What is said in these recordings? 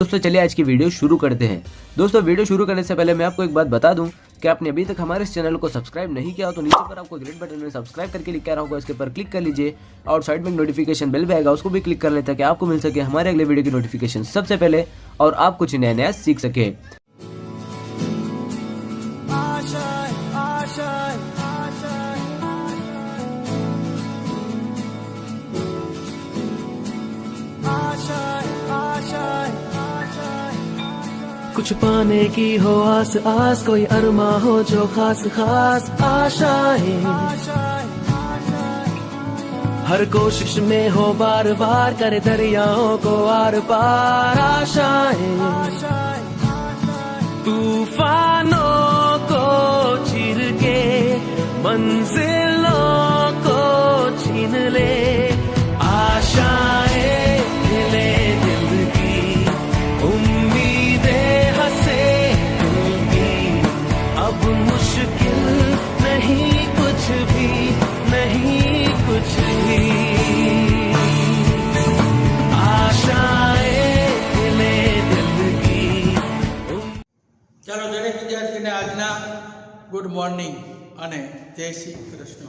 दोस्तों चलिए आज की वीडियो शुरू करते हैं। दोस्तों वीडियो शुरू करने से पहले मैं आपको एक बात बता दूं कि आपने अभी तक हमारे इस चैनल को सब्सक्राइब नहीं किया हो तो नीचे पर आपको ग्रेट बटन में सब्सक्राइब करके लिखा रहा होगा, इसके ऊपर क्लिक कर लीजिए और साइड में एक नोटिफिकेशन बेल भी आएगा, उसको भी क्लिक कर लें ताकि आपको मिल सके हमारे अगले वीडियो की नोटिफिकेशन सबसे पहले और आप कुछ नया नया सीख सके। कुछ पाने की हो आस आस, कोई अरमा हो जो खास खास आशाएं, हर कोशिश में हो बार बार करे दरियाओं को आर पार आशाएं, तूफानों को चीर के मंजिलों को छीन ले आशाएं, ले दिल की उम्मीदें हंसे दिल की, अब मुश्किल नहीं कुछ भी, नहीं कुछ भी, आशाएं ले दिल की। चलो दरेक विद्यार्थी ने आजना गुड मॉर्निंग અને જય શ્રી કૃષ્ણ।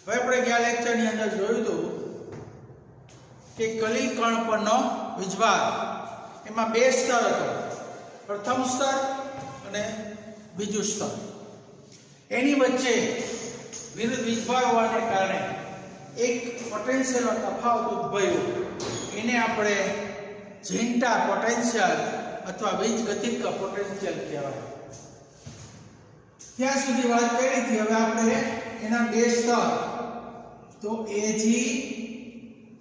હવે આપણે ગયા લેક્ચરની અંદર જોયું હતું કે કલીલ કણ પરનો વીજભાર એમાં બે સ્તર હતો, પ્રથમ સ્તર અને બીજું સ્તર। એની વચ્ચે વિરુદ્ધ વીજભાર હોવાને કારણે એક પોટેન્શિયલનો તફાવત ઉદ્ભવ્યો, એને આપણે ઝીંટા પોટેન્શિયલ અથવા વીજગતિક પોટેન્શિયલ કહેવાય। ત્યાં સુધી વાત કરી હતી। હવે આપણે એના બે સ્તર, તો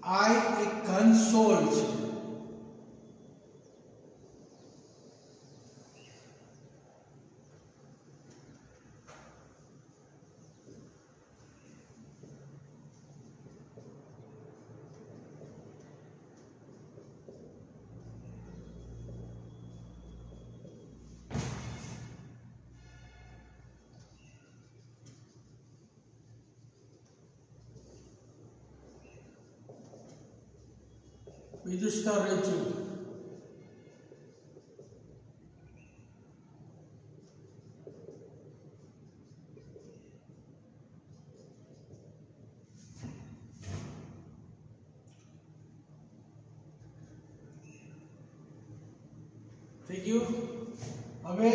Ag I એક ઘન સોલ છે, બીજું સ્તર રચ્યું થઈ ગયું। હવે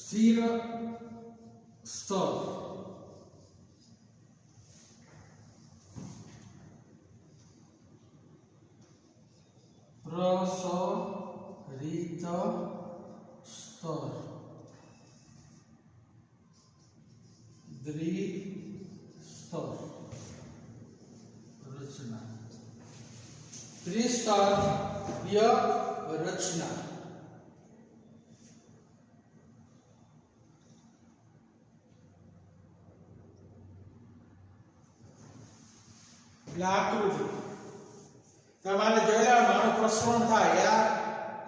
સ્થિર સ્તર, પ્રસરિત સ્તર, દ્વિસ્તર રચના, ત્રિસ્તરીય રચના। आकृति તમારે જોયેલા નાનું પ્રસરણ થાય, યાર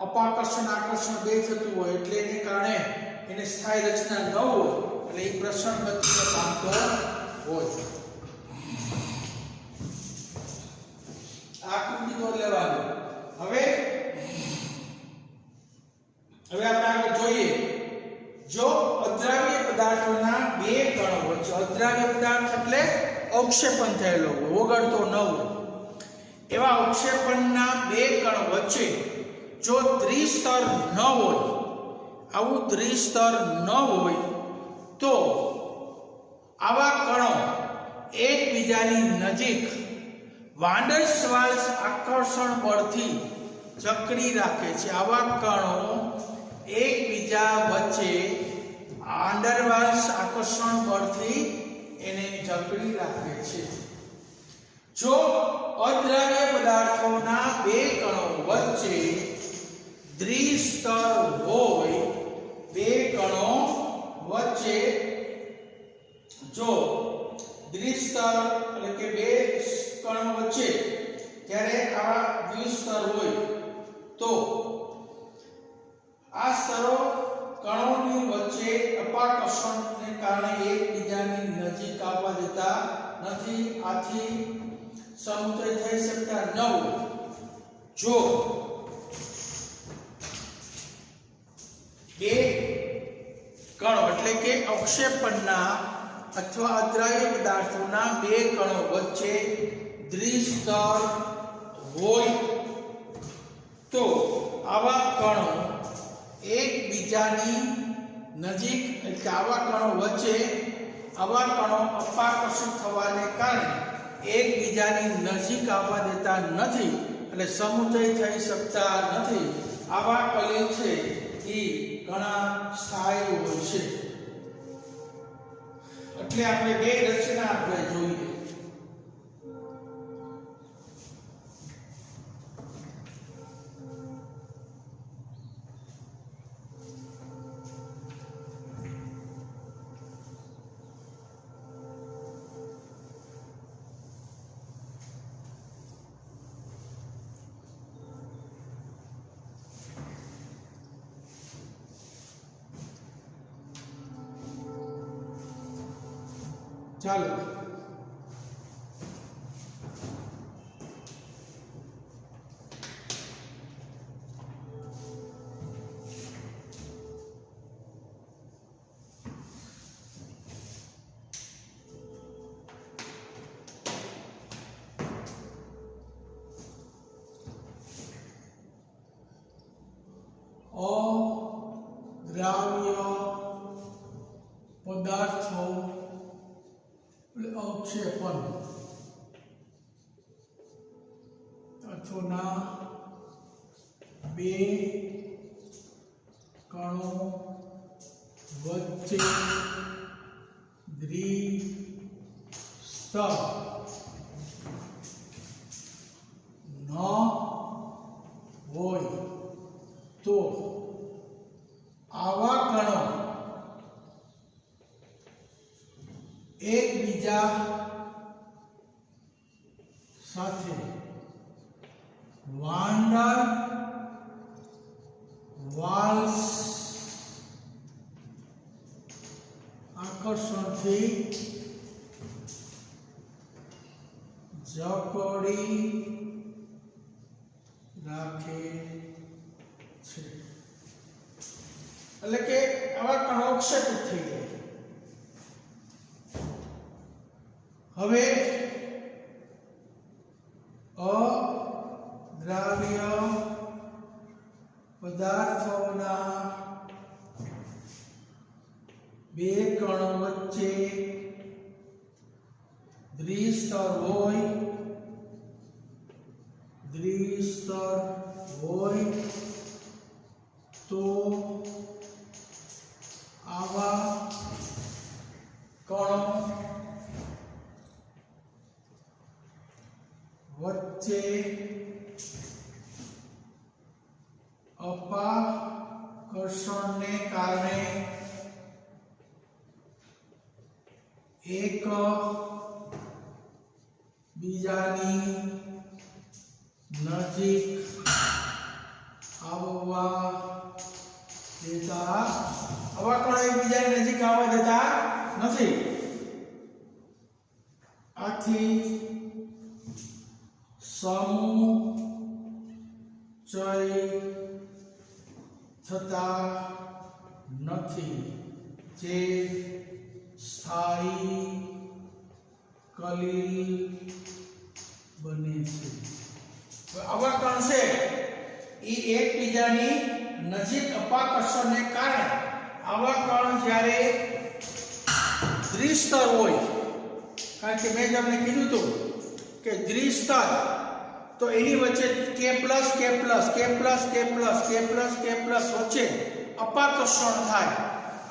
અપાકર્ષણ આકર્ષણ બે થતું હોય એટલે એને કારણે એને સ્થાયી રચના ન હોય એટલે એ પ્રસરણ ગતિને પામતો હોય। આકૃતિ દોર લેવાની। હવે આપણે આગળ જોઈએ, જો અદ્રાવ્ય પદાર્થોના બે કણો વચ્ચે, અદ્રાવ્ય પદાર્થ એટલે અવક્ષેપણ થયેલો હોય, ઓગળતો ન હોય, એવા અવક્ષેપણના બે કણ વચ્ચે જો દ્વિસ્તર ન હોય, આવું દ્વિસ્તર ન હોય તો આવા કણો એકબીજાની નજીક વાંડરવાલ્સ આકર્ષણ બળથી જકડી રાખે છે। આવા કણો એકબીજા વચ્ચે વાંડરવાલ્સ આકર્ષણ બળથી એને જકડી રાખે છે. જો અદ્રાવ્ય પદાર્થોના બે કણો વચ્ચે દ્વિસ્તર હોય, બે કણો વચ્ચે જો દ્વિસ્તર એટલે કે બે કણો વચ્ચે જ્યારે આવા દ્વિસ્તર હોય તો આ સ્તરો કણોની વચ્ચે અપાકર્ષણને કારણે એકબીજાની નજીક આવવા દેતા નથી. આથી સમુદ્ર થઈ શકતા ન હોય. જો બે કણો એટલે કે અવક્ષેપણના અથવા અદ્રાવ્ય પદાર્થોના બે કણો વચ્ચે દ્વિસ્તર હોય તો આવા કણો એકબીજાની નજીક એટલે આવા કણો વચ્ચે આવા કણો અપાકર્ષિત થવાને કારણે એકબીજાની નજીક આવવા દેતા નથી એટલે સમુદ્ર થઈ શકતા નથી. આવા કલિલ છે એ ઘણા સ્થાયી હોય છે. એટલે આપણે બે રચના આપણે જોઈએ. ચાલો અદ્રાવ્ય પદાર્થો અવક્ષેપણ તત્વોના બે કણો વચ્ચે દ્વિસ્તર ન હોય તો આવા કણો એકબીજા સાથે વાન ડર વાલ્સ આકર્ષણથી જકડી રાખે છે. એટલે કે આવા કણો અક્ષેપિત થઈ જાય. હવે અદ્રાવ્ય પદાર્થોના બે કણો વચ્ચે દ્વિસ્તર હોય તો આવા કણો વચ્ચે અપાકર્ષણને કારણે એક બીજાની નજીક આવવા દેતા આવા કણો એકબીજાની નજીક આવવા દેતા નથી. આથી સમુચય થતા નથી જે સ્થાયી કલિલ બને છે. આવા કણ છે એ એકબીજાની નજીક અપાકર્ષણને કારણે આવા કણ જ્યારે દ્વિસ્તર હોય, કારણ કે મેં તમને કીધું હતું કે દ્વિસ્તર તો એની વચ્ચે K+, વચ્ચે અપાકર્ષણ થાય.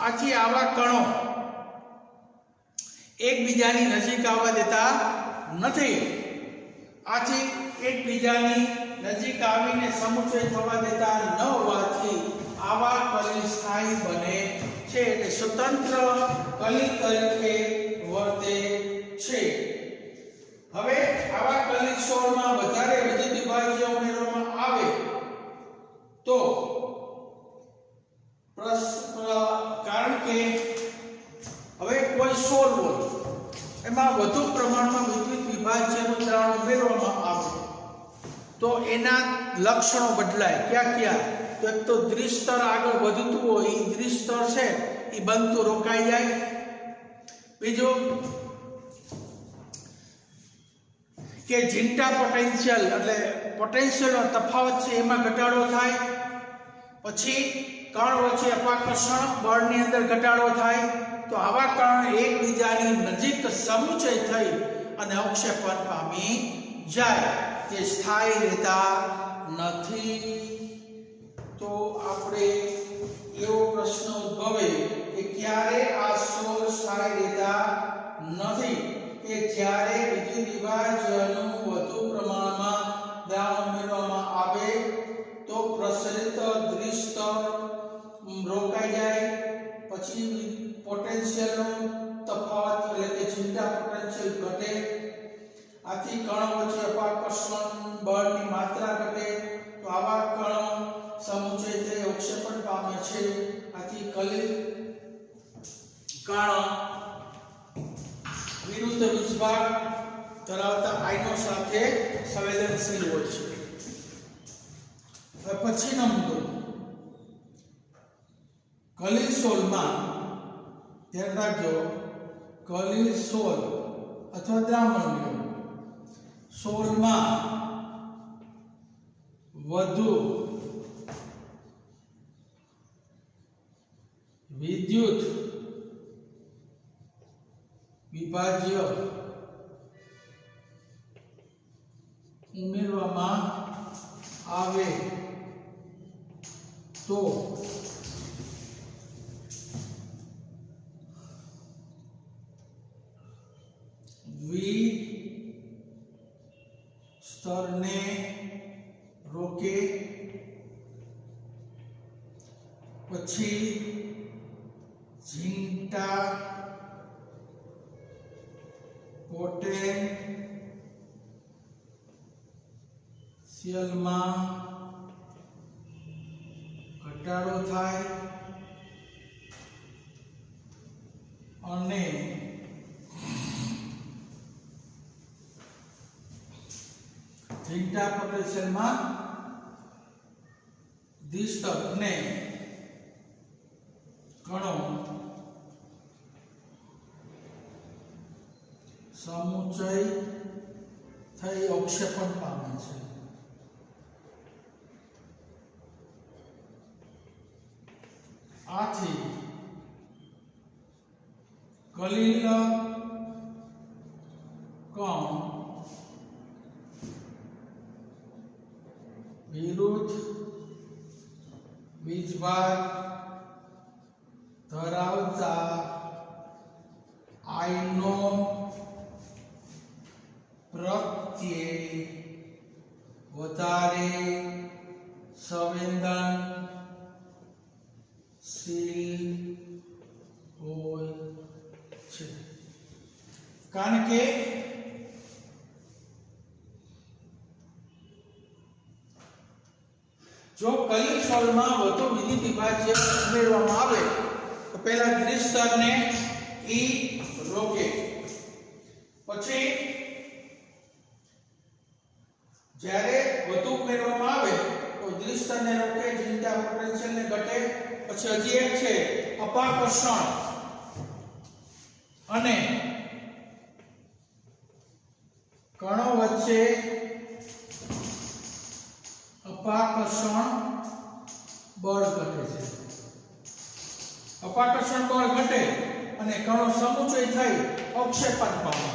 આથી આવા કણો એકબીજાની નજીક આવવા દેતા નથી. આથી એકબીજાની નજીક આવીને સમુચય થવા દેતા ન હોવાથી આવા કલી સ્થાયી બને છે, એટલે સ્વતંત્ર કલી તરીકે વર્તે છે. હવે આવા કલી છોડમાં વધારે વિદ્યુત વિભાજ્ય ઉમેરવામાં આવે તો કારણ કે હવે કોઈ છોડ હોય એમાં વધુ પ્રમાણમાં વિદ્યુત વિભાજ્યનું દ્રાવણ ઉમેરવામાં આવે તો એના લક્ષણો બદલાય. ક્યાં ક્યાં? તો એક તો દ્વિસ્તર આગળ વધતું હોય, એ દ્વિસ્તર છે એ બનતું રોકાઈ જાય. બીજું કે ઝીંટા પોટેન્શિયલ એટલે પોટેન્શિયલનો તફાવત છે એમાં ઘટાડો થાય. પછી કણ વચ્ચે અપાકર્ષણ બળની અંદર ઘટાડો થાય. તો આવા કણ એકબીજાની નજીક સમુચય થઈ અને અવક્ષેપણ પામી જાય, તે સ્થાયી રહેતા નથી. તો આપણે એવો પ્રશ્ન ઉદ્ભવે કે ક્યારે આ છોડ સ્થાયી રહેતા નથી? કે જ્યારે વિદ્યુત વિભાજ્યનું વધુ પ્રમાણમાં દ્રાવણ ઉમેરવામાં આવે તો પ્રસરિત દ્વિસ્તર રોકાઈ જાય. પછી પોટેન્શિયલનો તફાવત એટલે કે ઝીંટા પોટેન્શિયલ ઘટે. આથી કણો વચ્ચે અપાકર્ષણ બળની માત્રા ઘટે. તો આવા કણો સમુચય થઈ અવક્ષેપણ પામે છે. આથી કલી કણ વિરુદ્ધ વિભાગ ધરાવતા આયનો સાથે સંવેદનશીલ હોય છે. હવે પછીનો મુદ્દો કલિસોલમાં ધ્યાન રાખજો. કલિસોલ અથવા દ્રાવણ સોલમાં વધુ વિદ્યુત વિભાજ્ય ઉમેરવામાં આવે તો સ્તરને રોકે. પછી ઝીંટા પોટેન્શિયલમાં ઘટાડો થાય અને ઝીંટા પોટેન્શિયલમાં દ્વિસ્તર અને કણો સમુચય થઈ અવક્ષેપણ પામે છે. આથી કલિલ કણ વિરુદ્ધ વીજભાર ધરાવતા આયનો પ્રત્યે વધારે સંવેદનશીલ હોય છે. કારણ કે જો કલિસોલમાં વધુ વિદ્યુત વિભાજ્ય ઉમેરવામાં આવે તો પહેલા દ્વિસ્તરને ઈ રોકે. પછી જ્યારે વધુ ઉમેરવામાં આવે તો દ્વિસ્તરને રોકે, ઝીંટા પોટેન્શિયલને ઘટે. પછી હજી એક છે અપાકર્ષણ અને કણો વચ્ચે અપાકર્ષણ બળ ઘટે છે. અપાકર્ષણ બળ ઘટે અને કણો સમુચય થઈ અવક્ષેપણ પામે.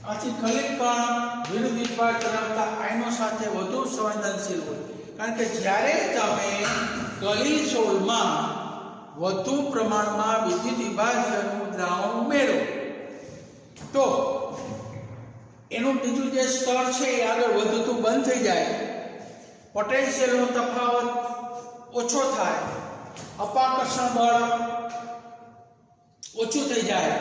આથી કલિલ કણ વિરુદ્ધ વિભાગ ધરાવતા આયનો સાથે વધુ સંવેદનશીલ હોય. કારણ કે જ્યારે તમે કલિસોલમાં વધુ પ્રમાણમાં વિદ્યુત વિભાજ્યનું દ્રાવણ ઉમેરો તો એનું બીજું જે સ્તર છે એ આગળ વધતું બંધ થઈ જાય, પોટેન્શિયલનો તફાવત ઓછો થાય, અપાકર્ષણ બળ ઓછું થઈ જાય,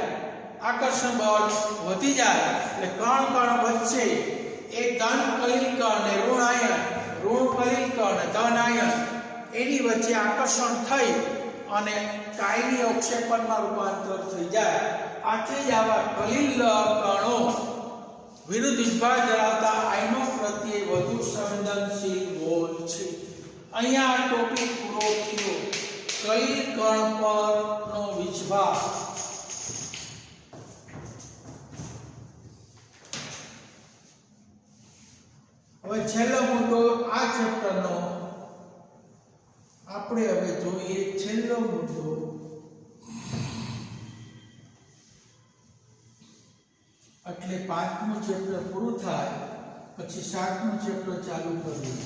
આકર્ષણ બળ વધી જાય, એટલે કણ વચ્ચે એ ધન કલિલ કણ ને ઋણ આયન, ઋણ કલિલ કણ ને ધન આયન એની વચ્ચે આકર્ષણ થઈ અને કાયમી અવક્ષેપણમાં રૂપાંતર થઈ જાય. આથી જ આવા કલિલ કણો વિરુદ્ધ વિભાગ ધરાવતા આયનો પ્રત્યે વધુ સંવેદનશીલ હોય છે. અહીંયા આ ટોપિક પૂરો થયો. કલિલ કણ પરનો વિભાગ. હવે છેલ્લો મુદ્દો આ ચેપ્ટરનો આપણે હવે જોઈએ. છેલ્લો મુદ્દો એટલે 5મું ચેપ્ટર પૂરું થાય પછી 7મું ચેપ્ટર ચાલુ કરવું.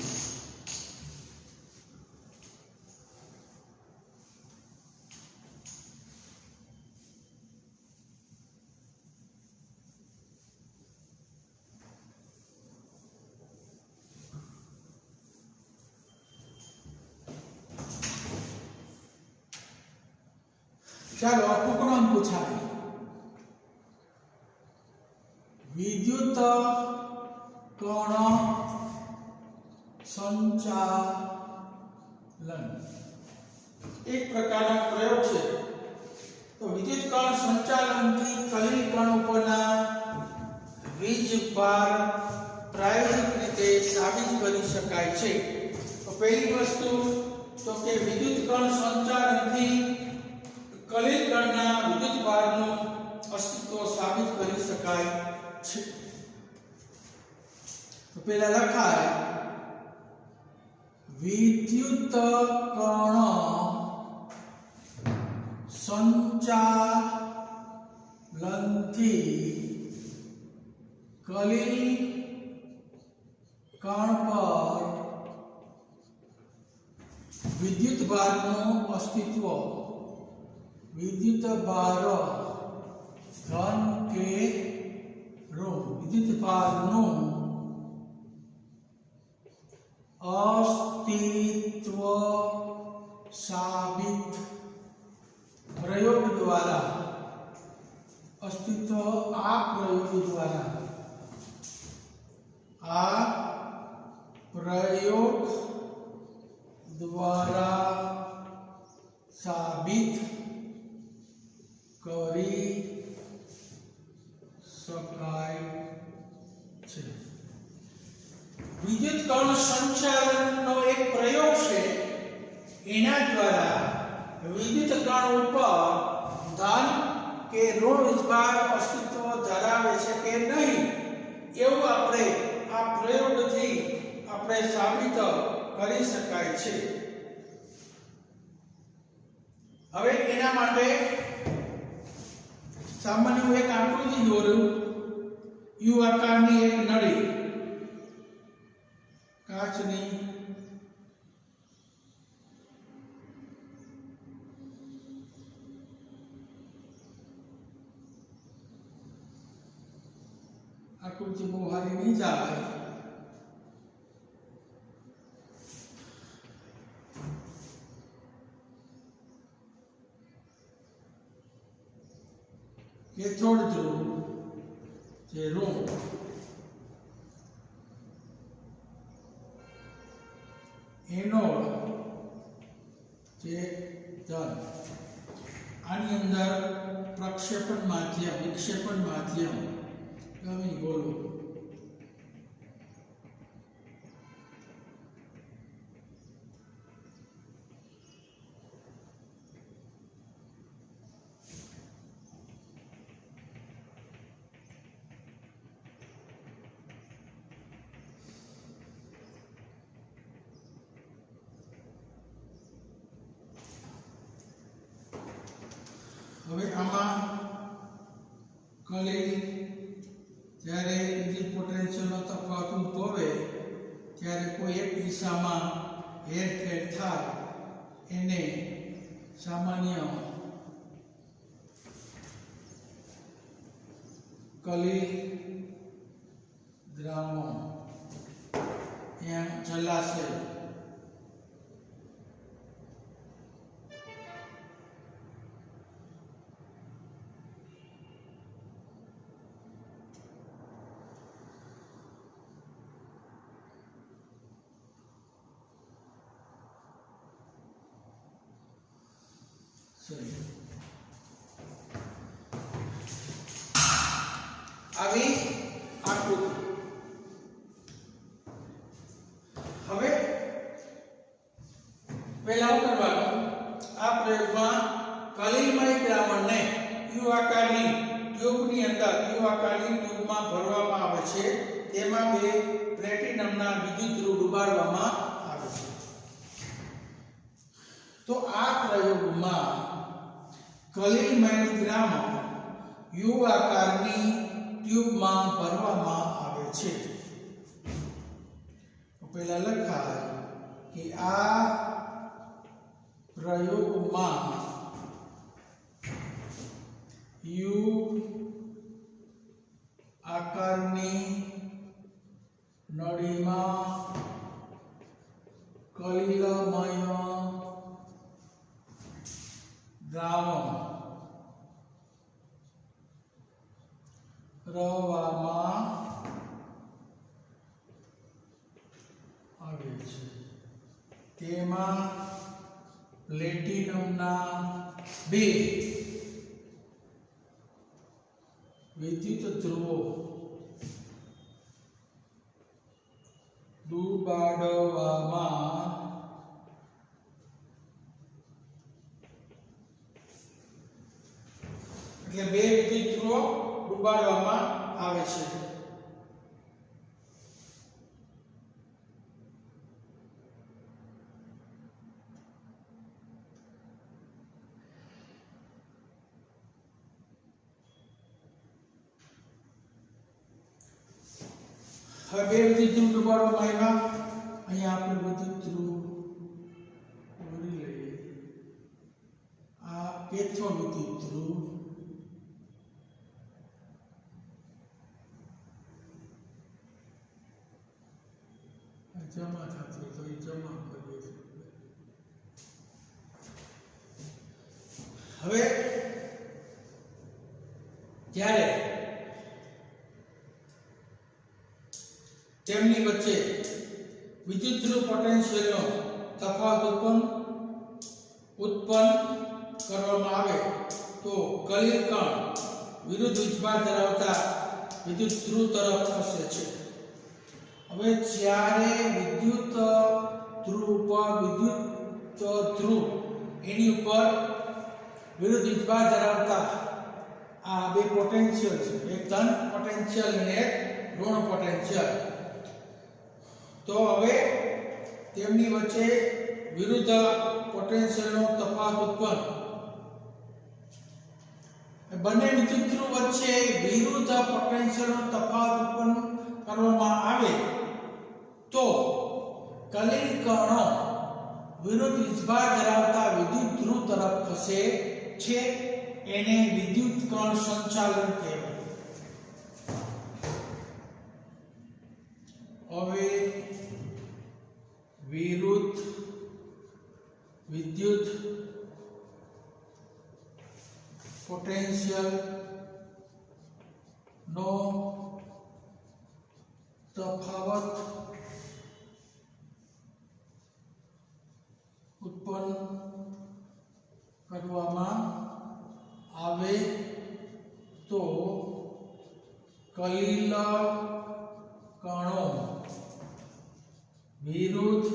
ચાલો આ ટુકડો પૂછાય. વિદ્યુત કણ સંચાલન એક પ્રકારનો પ્રયોગ છે. તો વિદ્યુત કણ સંચાલનથી કલિલ કણ ઉપરના વીજભાર પ્રાયોગિક રીતે સાબિત કરી શકાય છે. તો પહેલી વસ્તુ તો કે વિદ્યુત કણ સંચાલનથી કલિલ કણના વિદ્યુતભારનું અસ્તિત્વ સાબિત કરી શકાય છે. તો પહેલા લખાય વિદ્યુત કણ સંચાલનથી કલિલ કણ પર વિદ્યુતભારનું અસ્તિત્વ, વિદ્યુતભાર ધન કે ઋણ, વિદ્યુતભારનું અસ્તિત્વ સાબિત પ્રયોગ દ્વારા, અસ્તિત્વ આ પ્રયોગ દ્વારા, આ પ્રયોગ દ્વારા સાબિત કરી શકાય છે. વિદ્યુત કણ સંચાલનનો એક પ્રયોગ છે. એના દ્વારા વિદ્યુત કણ ઉપર ધન કે ઋણ વિજભાર અસ્તિત્વ ધરાવે છે કે નહીં એવું આપણે આ પ્રયોગથી આપણે સાબિત કરી શકાય છે. હવે એના માટે સામાન્ય એક આકૃતિ દોર્યું. યુ આકારની એક નળી કાચની આકૃતિ બહુ હારી નહીં જાય. કેથોડ ધ્રુવ જે ઋણ, એનોડ જે ધન. આની અંદર પ્રક્ષેપણ માધ્યમ, વિક્ષેપણ માધ્યમ ગમે બોલો. હવે આમાં કલિલ જ્યારે વિદ્યુત પોટેન્શિયલનો તફાવત ઉદ્ભવે ત્યારે કોઈ એક દિશામાં હેરફેર થાય એને સામાન્ય કલિલ ગ્રામો અહીંયા જલાશય આવી આકૃતિ હવે પહેલા શું કરવાનું આ પ્રયોગમાં કલિલમય દ્રાવણને યુ આકારની ટ્યુબની અંદર યુ આકારની ટ્યુબમાં ભરવામાં આવે છે તેમાં બે પ્લેટિનમના વિદ્યુત ધ્રુવ ડુબાડવામાં આવે છે તો આ પ્રયોગમાં કલિલમય દ્રાવણ યુ આકારની ટ્યુબમાં ભરવામાં આવે છે તો પહેલા લખાય કે આ પ્રયોગમાં યુ આકારની નળીમાં કલિલમય દ્રાવણ રવામાં આવે છે તેમાં પ્લેટિનમના બે વિદ્યુત ધ્રુવો ડુબાડવામાં એટલે બે વિદ્યુત ધ્રુવો ડુબાડવામાં આવે છે હવે બે વિદ્યુત ધ્રુવ ડુબાડવામાં આવ્યા અહીંયા આપણે વિદ્યુત ધ્રુવ દોરી લઈએ આ કેથોડ વિદ્યુત ધ્રુવ જમા થતું તો એ જમા કરીએ છીએ હવે જ્યારે તેમની વચ્ચે વિદ્યુત ધ્રુવ પોટેન્શિયલનો તફાવત ઉત્પન્ન કરવામાં આવે તો કલિલ કણ વિરુદ્ધ વીજભાર ધરાવતા વિદ્યુત ધ્રુવ તરફ ખસે છે હવે જ્યારે વિદ્યુત ધ્રુવ પર વિદ્યુત ધ્રુવ એની ઉપર વિરુદ્ધ વીજભાર ધરાવતા આ બે પોટેન્શિયલ છે એક ધન પોટેન્શિયલ અને એક ઋણ પોટેન્શિયલ તો હવે તેમની વચ્ચે વિરુદ્ધ પોટેન્શિયલનો તફાવત ઉત્પન્ન બંને વિદ્યુત ધ્રુવ વચ્ચે વિરુદ્ધ પોટેન્શિયલનો તફાવત ઉત્પન્ન કરવામાં આવે તો કલિલ કણો વિરુદ્ધ વીજભાર ધરાવતા વિદ્યુત ધ્રુવ તરફ ખસે છે એને વિદ્યુત કણ સંચાલન કહેવાય હવે વિરુદ્ધ વિદ્યુત પોટેન્શિયલ નો તફાવત ઉત્પન્ન કરવામાં આવે તો કલિલ કણો વિરુદ્ધ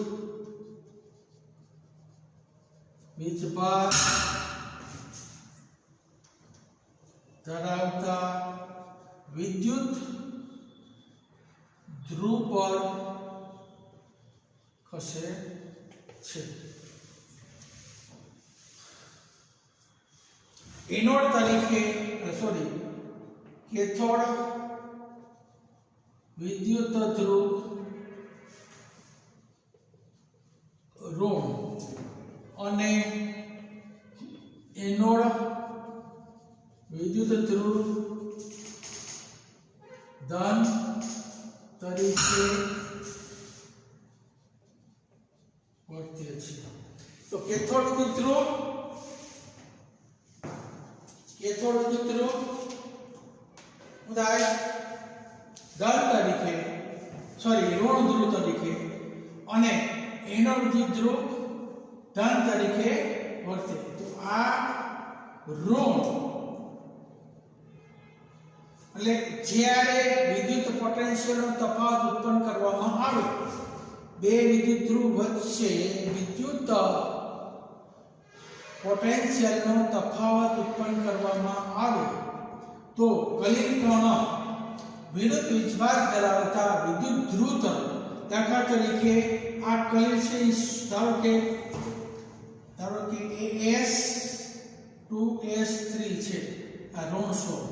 વીજભાર ધરાવતા વિદ્યુત ધ્રુવ પર ખસે છે એનોડ તરીકે કેથોડ વિદ્યુત ધ્રુવ ઋણ અને એનોડ વિદ્યુત ધ્રુવ ધન તરીકે વર્તે છે. તો કેથોડ વિદ્યુત ધ્રુવ શું થાય? ધન તરીકે ઋણ ધ્રુવ તરીકે અને એનો વિદ્યુત ધ્રુવ ધન તરીકે વર્તે. તો આ ઋણ એટલે જ્યારે વિદ્યુત પોટેન્શિયલનો તફાવત ઉત્પન્ન કરવામાં આવે, બે વિદ્યુત ધ્રુવ વચ્ચે વિદ્યુત પોટેન્શિયલનો તફાવત ઉત્પન્ન કરવામાં આવે તો કલિલ કણ વિરુદ્ધ વીજભાર ધરાવતા વિદ્યુત ધ્રુવ તરફ, દાખલા તરીકે આ કલિલ છે, ધારો કે AS2S3 છે, આ ઋણ 16.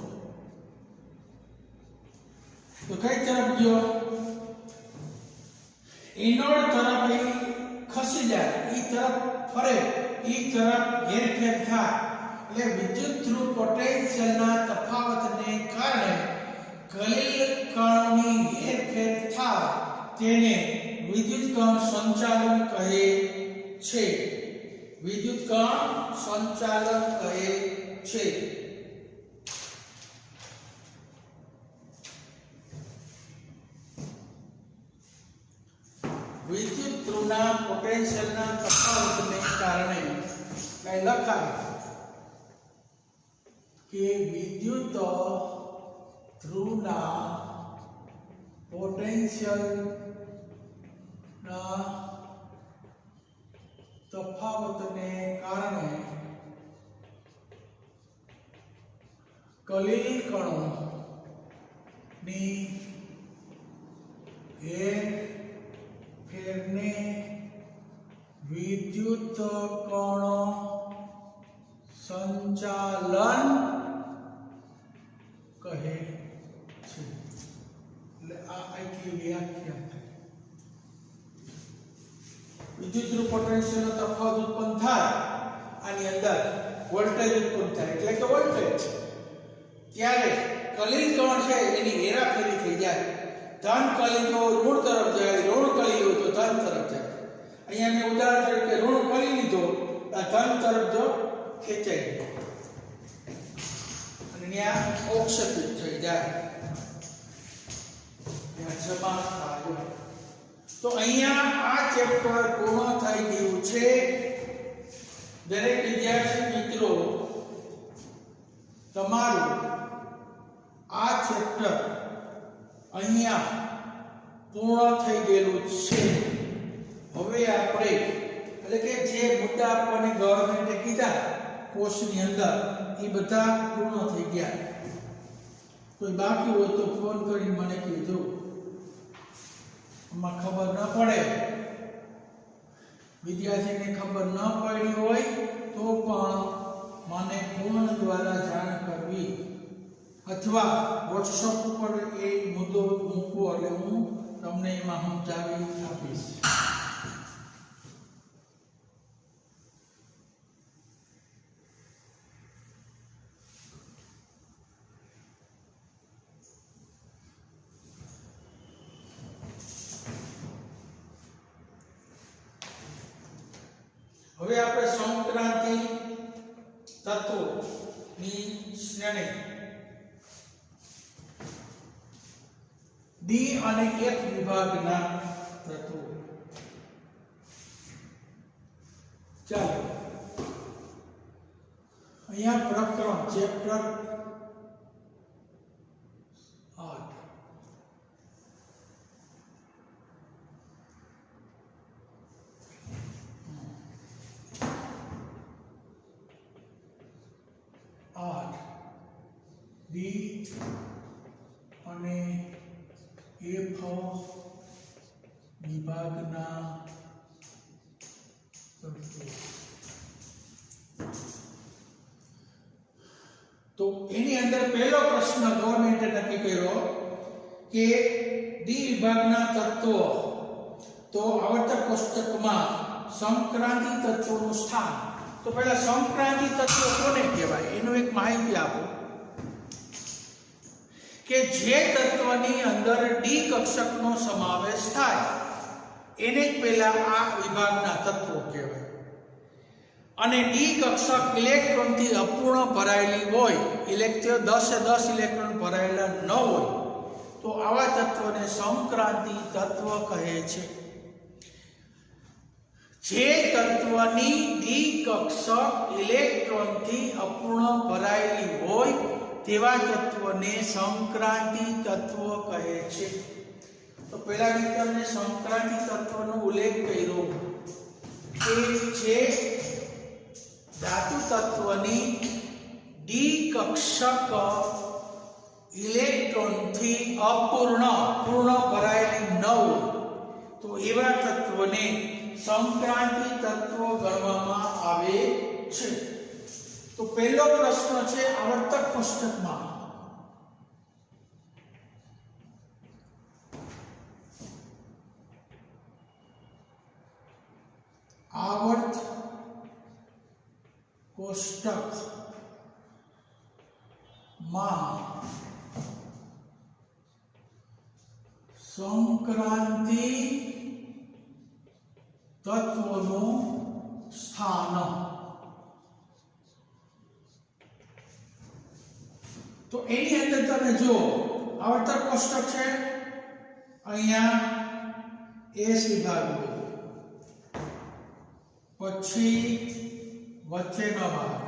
તો કઈ તરફ ગયો? એનોડ તરફ એ ખસી જાય, એ તરફ ફરે, એ તરફ હેરફેર થાય. એટલે વિદ્યુત ધ્રુવ પોટેન્શિયલના તફાવતને કારણે કલિલ કણની હેરફેર થાય, તેને વિદ્યુત કણ સંચાલન કહે છે. વિદ્યુત કણ સંચાલન કહે છે. વિદ્યુત ધ્રુવના પોટેન્શિયલના તફાવતને કારણે કઈ લખાય કે વિદ્યુત ધ્રુવના પોટેન્શિયલના તફાવતને કારણે કલિલ કણોની ફેરને વિદ્યુત કણ સંચાલન કહે છે. એટલે આ આટલી વ્યાખ્યા થાય. વિદ્યુત ધ્રુવ પોટેન્શિયલનો તફાવત ઉત્પન્ન થાય, આની અંદર વોલ્ટેજ ઉત્પન્ન થાય, એટલે કે વોલ્ટેજ. ત્યારે કલિલ કણ છે એની હેરાફેરી થઈ જાય. ધન કલિલ તો ઋણ તરફ જાય, ઋણ કલિલ હોય તો ધન તરફ જાય. અહીંયા મેં ઉદાહરણ તરીકે ઋણ કલિલ લીધો, આ ધન તરફ જો ખેંચાઈ ગયો અને ત્યાં ઓક્ષેપિત થઈ જાય, ત્યાં જમા થાય. તો અહીંયા આ ચેપ્ટર પૂર્ણ થઈ ગયું છે. દરેક વિદ્યાર્થી મિત્રો, તમારું આ ચેપ્ટર અહીંયા પૂર્ણ થઈ ગયેલું છે. હવે આપણે એટલે કે જે મુદ્દા આપણને ગવર્મેન્ટે કીધા કોર્સની અંદર, એ બધા પૂર્ણ થઈ ગયા. કોઈ બાકી હોય તો ફોન કરીને મને કહેજો. આમાં ખબર ન પડે, વિદ્યાર્થીને ખબર ન પડી હોય તો પણ મને ફોન દ્વારા જાણ કરવી અથવા વોટ્સઅપ ઉપર એ મુદ્દો મૂકવો, એટલે હું તમને એમાં સમજાવી આપીશ. હવે આપણે સંક્રાંતિ તત્વોની શ્રેણી ડી અને એફ વિભાગના તત્વો. ચાલો અહીંયા પ્રકરણ ચેપ્ટર 8 ડી અને એફ વિભાગના તત્વો. તો એની અંદર પહેલો પ્રશ્ન ગવર્મેન્ટે નક્કી કર્યો કે ડી વિભાગના તત્વો, તો આવર્તક કોષ્ટકમાં સંક્રાંતિ તત્વોનું સ્થાન. તો પહેલા સંક્રાંતિ તત્વો કોને કહેવાય એનું એક માહિતી આપો કે જે તત્વની અંદર ડી કક્ષકનો સમાવેશ થાય એને જ પહેલા આ વિભાગના તત્વો કહેવાય. અને ડી કક્ષક ઇલેક્ટ્રોનથી અપૂર્ણ ભરાયેલી હોય, 10 ઇલેક્ટ્રોન ભરાયેલા ન હોય તો આવા તત્વને સમક્રાંતિ તત્વ કહે છે. જે તત્વની ડી કક્ષક ઇલેક્ટ્રોનથી અપૂર્ણ ભરાયેલી હોય તેવા તત્વને સમક્રાંતિ તત્વ કહે છે. તો પહેલા મેં તમને સમક્રાંતિ તત્વનો ઉલ્લેખ કર્યો કે જે ધાતુ તત્વની ડી કક્ષક ઇલેક્ટ્રોનથી પૂર્ણ ભરાયેલી ન હોય તો એવા તત્વને સમક્રાંતિ તત્વ ગણવામાં આવે છે. તો પહેલો પ્રશ્ન છે આવર્તક કોષ્ટકમાં આવર્ત કોષ્ટકમાં સંક્રાંતિ તત્વનું સ્થાન. તો એની અંદર તમે જો આવર્તક કોષ્ટક છે, અહીંયા એસ વિભાગ હોય, પછી વચ્ચેનો ભાગ,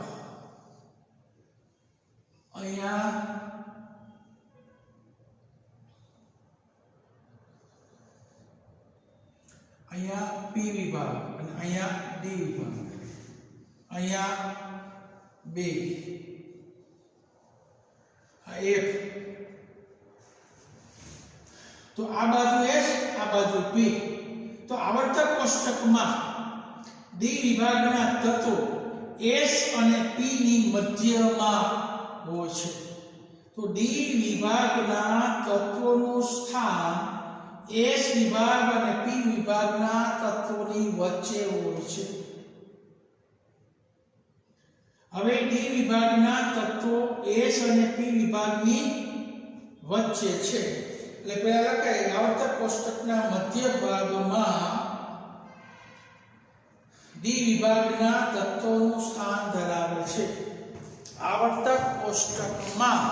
અહીંયા પી વિભાગ અને અહીંયા ડી વિભાગ, અહીંયા 2 આ F. તો આ બાજુ S, આ બાજુ P. તો આવર્તક કોષ્ટકમાં ડી વિભાગના તત્વો S અને P ની મધ્યમાં હોય છે. તો ડી વિભાગના તત્વોનું સ્થાન S વિભાગ અને P વિભાગના તત્વોની વચ્ચે હોય છે. હવે ડી વિભાગના તત્વો S અને P વિભાગની વચ્ચે છે એટલે પહેલા લખાય આવર્તક કોષ્ટકના મધ્ય ભાગમાં ડી વિભાગના તત્વોનું સ્થાન ધરાવે છે. આવર્તક કોષ્ટકમાં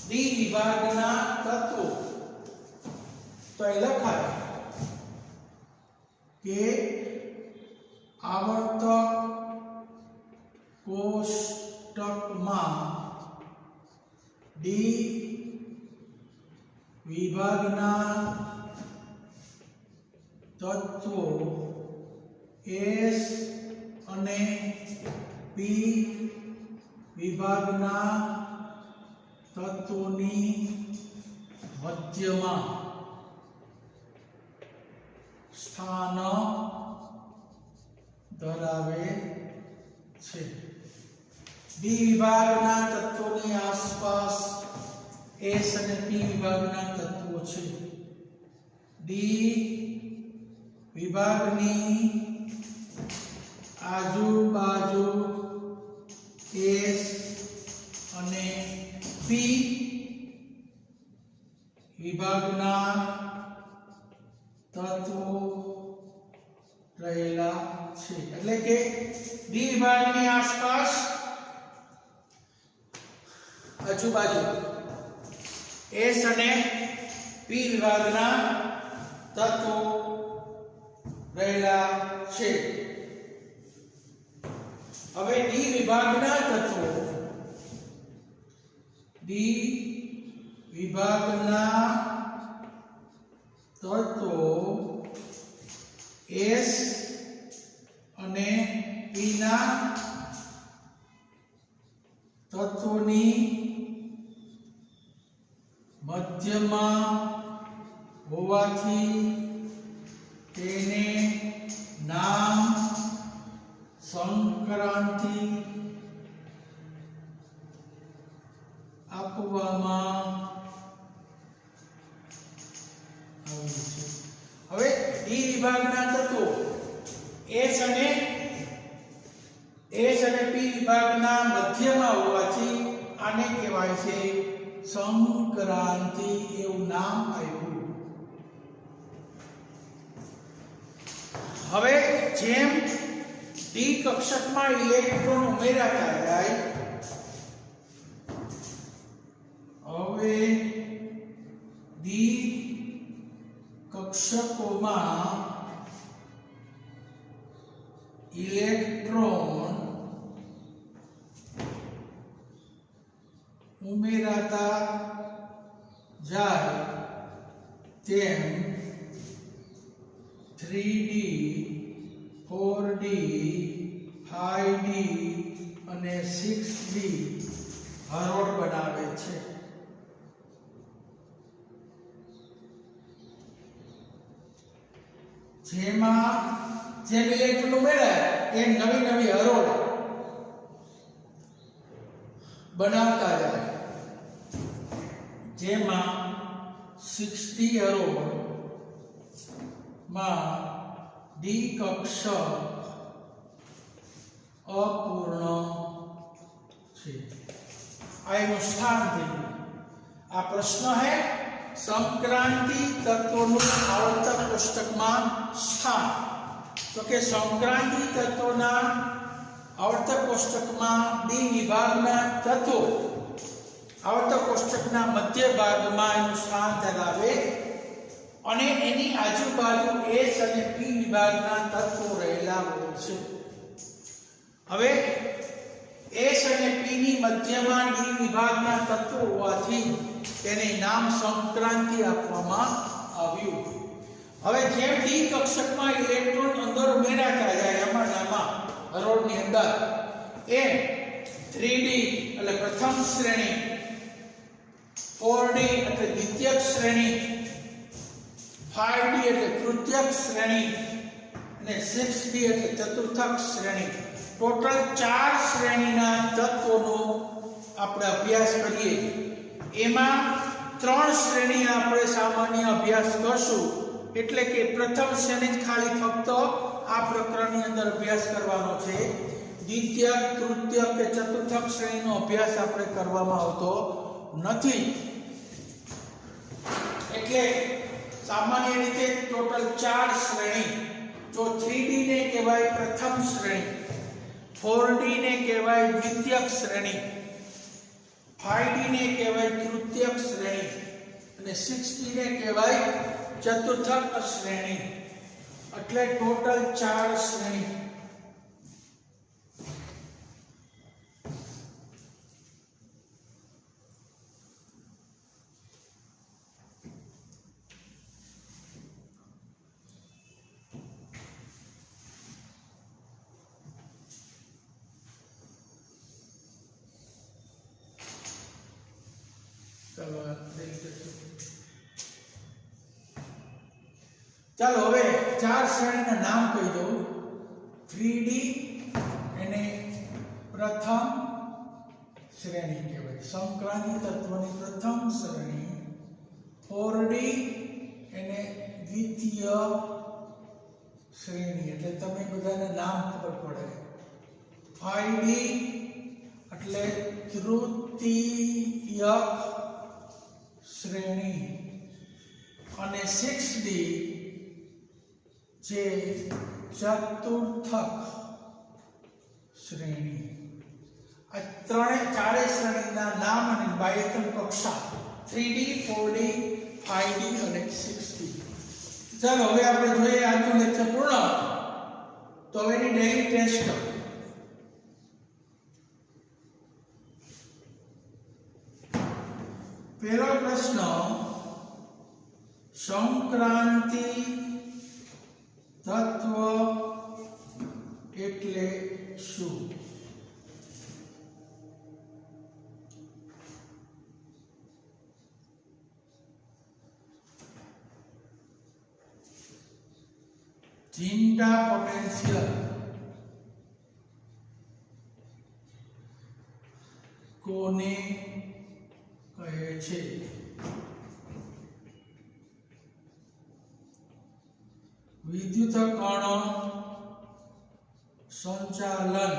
ડી વિભાગના તત્વો તો એ લખાય કે આવર્તક કોષ્ટકમાં ડી વિભાગના તત્વો S અને P વિભાગના તત્વોની મધ્યમાં સ્થાન ધરાવે છે. ડી વિભાગના તત્વોની આસપાસ S અને P વિભાગના તત્વો છે. ડી વિભાગની આજુબાજુ S અને P વિભાગના તત્વો રહેલા છે. એટલે કે ડી વિભાગની આસપાસ આજુબાજુ S અને P વિભાગના તત્વો રહેલા છે. હવે ડી વિભાગના તત્વો S અને P ના તત્વોની મધ્યમાં હોવાથી તેને નામ સંક્રાંતિ આપવામાં આવ્યું છે. હવે ડી વિભાગના તત્વો S અને એસ અને પી વિભાગના મધ્યમાં હોવાથી આને કહેવાય છે સંક્રાંતિ, એવું નામ આપ્યું. હવે જેમ ડી કક્ષકમાં ઇલેક્ટ્રોન ઉમેરાતા જાય, હવે ડી કક્ષકોમાં ઇલેક્ટ્રોન ઉમેરાતા જાય તેમ 3D 4D 5D અને 6D હરોળ બનાવે છે. જેમાં જેમ ઇલેક્ટ્રોન ઉમેરાય એમ નવી નવી હરોળ બનાવતા જાય. જેમાં 6D હરોળ માં ડી કક્ષક અપૂર્ણ છે. આ એનું સ્થાન થયું. આ પ્રશ્ન है संक्रांति तत्वों आवर्तक कोष्टकમાં સ્થાન. તો કે સંક્રાંતિ તત્વોના આवर्तक કોષ્ટકમાં ડી વિભાગના તત્વો આवर्तक કોષ્ટકના મધ્ય ભાગમાં એનું સ્થાન ધરાવે અને એની આજુબાજુ એસ અને પી વિભાગના તત્વો રહેલા હોય છે. હવે એસ અને પી ની મધ્યમાં ડી વિભાગના તત્વો હોવાથી તેને નામ સંક્રાંતિ આપવામાં આવ્યું. હવે જેમ ડી કક્ષકમાં ઇલેક્ટ્રોન અંદર ઉમેરાતા જાય આમાં હરોળની અંદર, એમ 3D એટલે પ્રથમ શ્રેણી, 4D એટલે દ્વિતીયક શ્રેણી, 5D એટલે તૃતીયક શ્રેણી અને 6D એટલે ચતુર્થક શ્રેણી, ટોટલ 4 શ્રેણીના તત્વોનો આપણે અભ્યાસ કરીએ. એમાં 3 શ્રેણી આપણે સામાન્ય અભ્યાસ કરશું. એટલે કે પ્રથમ શ્રેણી ખાલી ફક્ત આ પ્રકરણની અંદર અભ્યાસ કરવાનો છે. દ્વિતીયક, તૃતીયક કે ચતુર્થક શ્રેણીનો અભ્યાસ આપણે કરવામાં આવતો નથી. એટલે સામાન્ય રીતે ટોટલ 4 શ્રેણી. જો 3D ને કહેવાય પ્રથમ શ્રેણી, 4D ને કહેવાય દ્વિતીયક શ્રેણી, 5D ને કહેવાય તૃતીયક શ્રેણી અને 6D ને કહેવાય ચતુર્થક શ્રેણી. એટલે ટોટલ 4 શ્રેણી. ચાલો હવે 4 શ્રેણીના નામ કહી દઉં. 3D એને પ્રથમ શ્રેણી કહેવાય, સંક્રાંતિ તત્વની પ્રથમ શ્રેણી. 4D એને દ્વિતીય શ્રેણી, એટલે તમે બધાને નામ ખબર પડે. 5D એટલે તૃતીયક શ્રેણી અને 6D જે ચતુર્થક શ્રેણી. આ ચારે શ્રેણીના નામ અને બાહ્યતમ કક્ષા 3D 4D 5D અને 6D. ચાલો હવે આપણે જોઈએ આજનું લેક્ચર પૂર્ણ. તો હવે એની ડેઇલી ટેસ્ટ. પહેલો પ્રશ્ન, સંક્રાંતિ તત્વ એટલે શું? ચિંતા પોટેન્શિયલ કોને કહે છે? વિદ્યુત કણ સંચાલન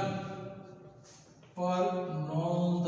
પર નોંધ